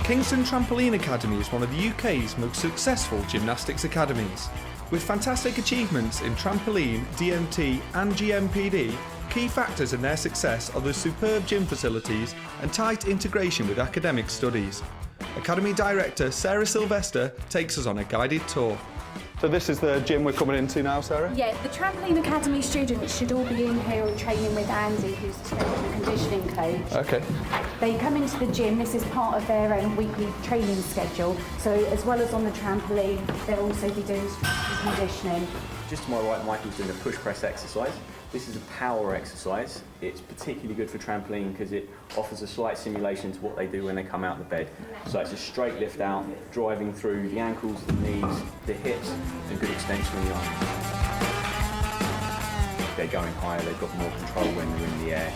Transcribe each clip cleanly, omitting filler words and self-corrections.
Kingston Trampoline Academy is one of the UK's most successful gymnastics academies. With fantastic achievements in trampoline, DMT and GMPD, key factors in their success are the superb gym facilities and tight integration with academic studies. Academy Director Sarah Sylvester takes us on a guided tour. So this is the gym we're coming into now, Sarah? Yeah, the Trampoline Academy students should all be in here training with Andy, who's the strength and conditioning coach. Okay. They come into the gym, this is part of their weekly training schedule, so as well as on the trampoline, they'll also be doing strength and conditioning. Just to my right, Michael's doing a push press exercise. This is a power exercise. It's particularly good for trampoline because it offers a slight simulation to what they do when they come out of the bed. So it's a straight lift out, driving through the ankles, the knees, the hips, and good extension of the arms. They're going higher, they've got more control when they're in the air.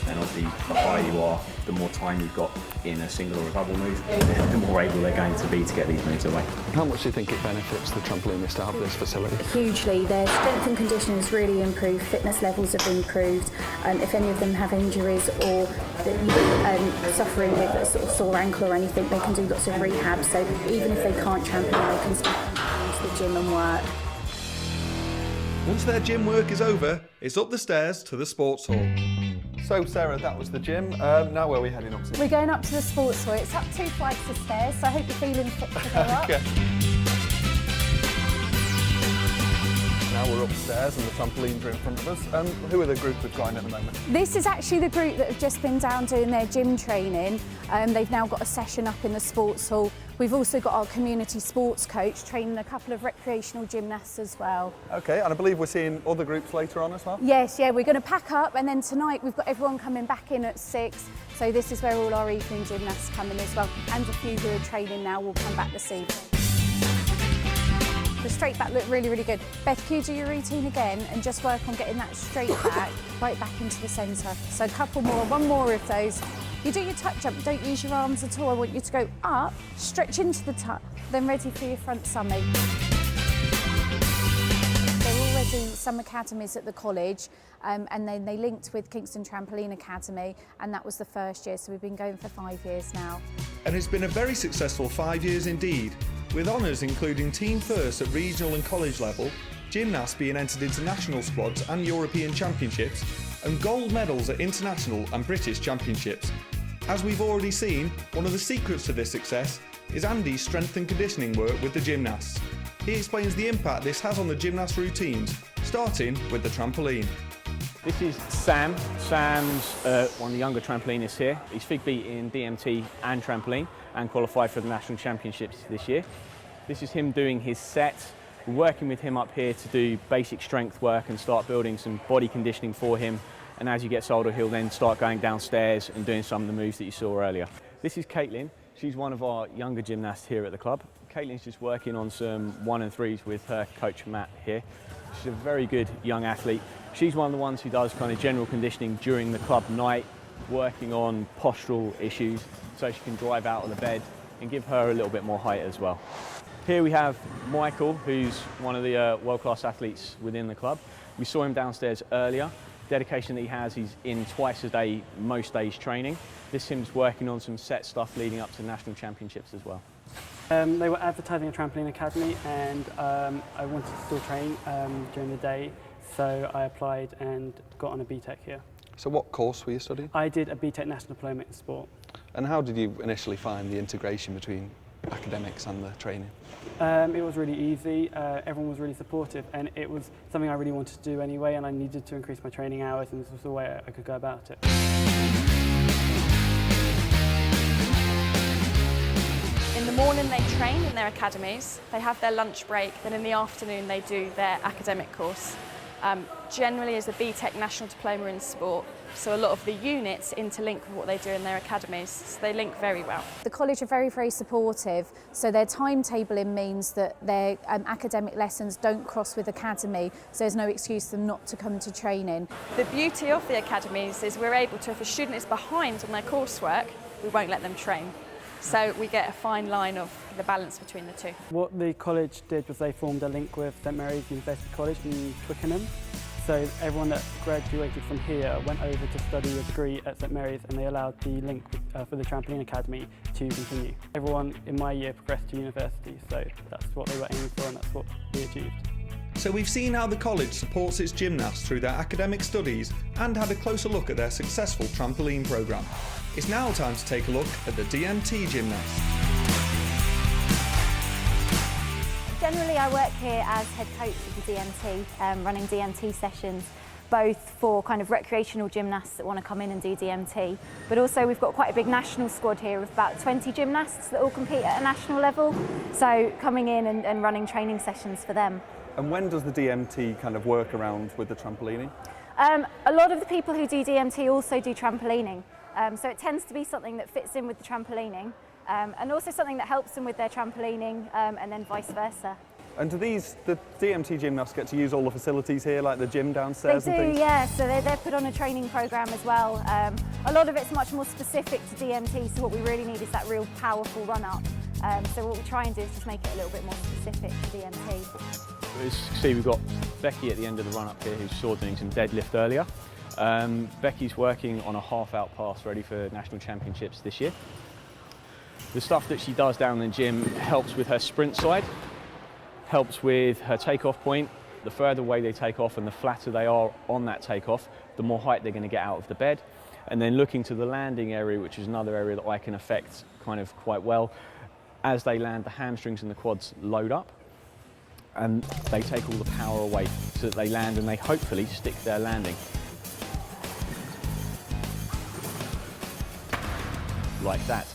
And obviously, the higher you are, the more time you've got in a single or a double move, the more able they're going to be to get these moves away. How much do you think it benefits the trampolinists to have this facility? Hugely. Their strength and conditioning has really improved, fitness levels have improved. If any of them have injuries or suffering with a sort of sore ankle or anything, they can do lots of rehab. So even if they can't trampoline, they can still come into the gym and work. Once their gym work is over, it's up the stairs to the sports hall. So Sarah, that was the gym. Now where are we heading up to? We're going up to the sports hall. It's up 2 flights of stairs, so I hope you're feeling fit to go up. Okay. Now we're upstairs and the trampolines are in front of us. Who are the group we've got in at the moment? This is actually the group that have just been down doing their gym training. They've now got a session up in the sports hall. We've also got our community sports coach training a couple of recreational gymnasts as well. Okay, and I believe we're seeing other groups later on as well? Yes, yeah, we're going to pack up and then tonight we've got everyone coming back in at 6. So this is where all our evening gymnasts come in as well. And a few who are training now will come back this evening. The straight back looked really, really good. Beth, can you do your routine again and just work on getting that straight back right back into the centre? So a couple more, one more of those. You do your tuck jump, don't use your arms at all. I want you to go up, stretch into the tuck, then ready for your front somersault. There are already some academies at the college and then they linked with Kingston Trampoline Academy and that was the first year, so we've been going for 5 years now. And it's been a very successful 5 years indeed, with honours including team first at regional and college level, gymnasts being entered into national squads and European championships, and gold medals at international and British championships. As we've already seen, one of the secrets to this success is Andy's strength and conditioning work with the gymnasts. He explains the impact this has on the gymnast routines, starting with the trampoline. This is Sam. Sam's one of the younger trampolinists here. He's Fig beat in DMT and trampoline and qualified for the national championships this year. This is him doing his set. We're working with him up here to do basic strength work and start building some body conditioning for him. And as he gets older, he'll then start going downstairs and doing some of the moves that you saw earlier. This is Caitlin. She's one of our younger gymnasts here at the club. Caitlin's just working on some 1 and 3s with her coach Matt here. She's a very good young athlete. She's one of the ones who does kind of general conditioning during the club night, working on postural issues so she can drive out of the bed and give her a little bit more height as well. Here we have Michael, who's one of the world-class athletes within the club. We saw him downstairs earlier. Dedication that he has, he's in twice a day, most days training. This him's working on some set stuff leading up to national championships as well. They were advertising a trampoline academy and I wanted to still train during the day, so I applied and got on a BTEC here. So what course were you studying? I did a BTEC National Diploma in Sport. And how did you initially find the integration between academics and the training? It was really easy, everyone was really supportive and it was something I really wanted to do anyway and I needed to increase my training hours and this was the way I could go about it. In the morning they train in their academies, they have their lunch break, then in the afternoon they do their academic course. Generally as a BTEC National Diploma in Sport, so a lot of the units interlink with what they do in their academies, so they link very well. The college are very, very supportive, so their timetabling means that their academic lessons don't cross with academy, so there's no excuse for them not to come to training. The beauty of the academies is we're able to, if a student is behind on their coursework, we won't let them train. So we get a fine line of the balance between the two. What the college did was they formed a link with St Mary's University College in Twickenham. So everyone that graduated from here went over to study a degree at St Mary's, and they allowed the link for the Trampoline Academy to continue. Everyone in my year progressed to university, so that's what they were aiming for and that's what we achieved. So we've seen how the college supports its gymnasts through their academic studies and had a closer look at their successful trampoline programme. It's now time to take a look at the DMT gymnasts. Generally I work here as head coach of the DMT, running DMT sessions, both for kind of recreational gymnasts that want to come in and do DMT, but also we've got quite a big national squad here of about 20 gymnasts that all compete at a national level, so coming in and running training sessions for them. And when does the DMT kind of work around with the trampolining? A lot of the people who do DMT also do trampolining, so it tends to be something that fits in with the trampolining, and also something that helps them with their trampolining, and then vice versa. And do the DMT gymnasts get to use all the facilities here, like the gym downstairs and things? They do, yeah, so they're put on a training programme as well. A lot of it's much more specific to DMT, so what we really need is that real powerful run-up. So what we try and do is just make it a little bit more specific to DMT. As you can see, we've got Becky at the end of the run-up here, who saw doing some deadlift earlier. Becky's working on a half-out pass ready for national championships this year. The stuff that she does down in the gym helps with her sprint side, helps with her takeoff point. The further away they take off and the flatter they are on that takeoff, the more height they're going to get out of the bed. And then looking to the landing area, which is another area that I can affect kind of quite well. As they land, the hamstrings and the quads load up and they take all the power away so that they land and they hopefully stick their landing. Like that.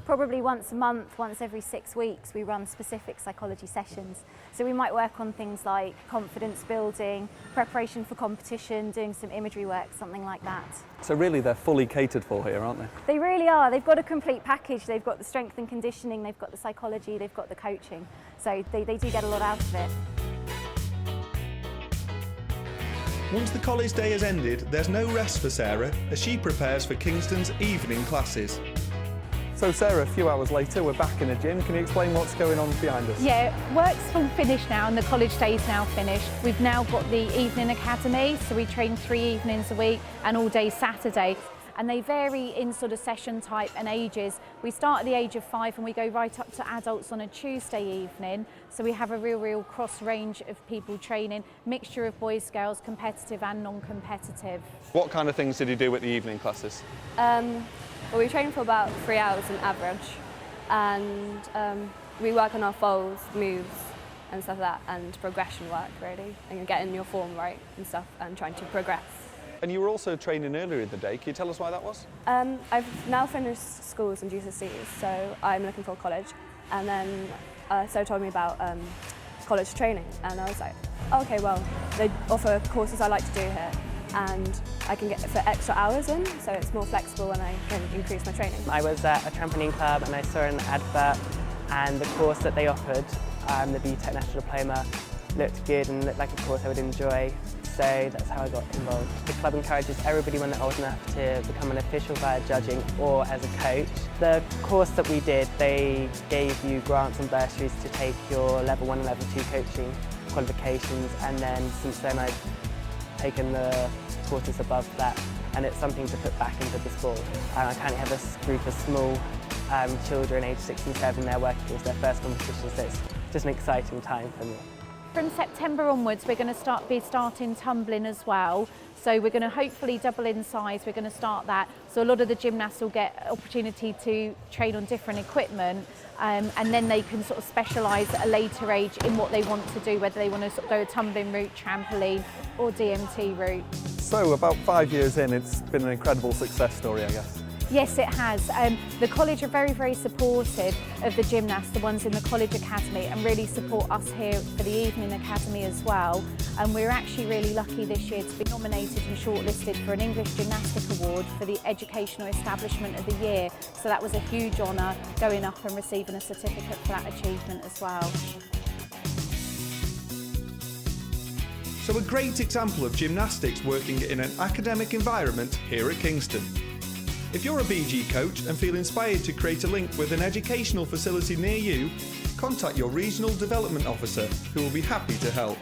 Probably once a month, once every 6 weeks, we run specific psychology sessions. So we might work on things like confidence building, preparation for competition, doing some imagery work, something like that. So really they're fully catered for here, aren't they? They really are. They've got a complete package. They've got the strength and conditioning, they've got the psychology, they've got the coaching. So they do get a lot out of it. Once the college day has ended, there's no rest for Sarah as she prepares for Kingston's evening classes. So Sarah, a few hours later, we're back in a gym. Can you explain what's going on behind us? Yeah, work's full finished now and the college day's now finished. We've now got the evening academy, so we train 3 evenings a week and all day Saturday. And they vary in sort of session type and ages. We start at the age of 5 and we go right up to adults on a Tuesday evening. So we have a real cross range of people training, mixture of boys, girls, competitive and non-competitive. What kind of things did you do at the evening classes? Well, we train for about 3 hours on average, and we work on our folds, moves and stuff like that, and progression work really, and getting your form right and stuff and trying to progress. And you were also training earlier in the day. Can you tell us why that was? I've now finished schools and GCSEs, so I'm looking for college, and then Sarah told me about college training, and I was like, oh, okay, well, they offer courses I like to do here, and I can get for extra hours in, so it's more flexible and I can increase my training. I was at a trampoline club and I saw an advert, and the course that they offered, the BGtv National Diploma, looked good and looked like a course I would enjoy, so that's how I got involved. The club encourages everybody when they're old enough to become an official via judging or as a coach. The course that we did, they gave you grants and bursaries to take your level 1 and level 2 coaching qualifications, and then since then I've taken the courses above that, and it's something to put back into the sport. I currently have a group of small children aged 6 and 7, they're working towards their first competition, so it's just an exciting time for me. From September onwards, we're going to be starting tumbling as well. So we're going to hopefully double in size. We're going to start that. So a lot of the gymnasts will get opportunity to train on different equipment, and then they can sort of specialise at a later age in what they want to do, whether they want to sort of go a tumbling route, trampoline or DMT route. So about 5 years in, it's been an incredible success story, I guess. Yes, it has. The college are very supportive of the gymnasts, the ones in the college academy, and really support us here for the evening academy as well. And we're actually really lucky this year to be nominated and shortlisted for an English Gymnastic Award for the Educational Establishment of the Year. So that was a huge honour, going up and receiving a certificate for that achievement as well. So a great example of gymnastics working in an academic environment here at Kingston. If you're a BG coach and feel inspired to create a link with an educational facility near you, contact your Regional Development Officer who will be happy to help.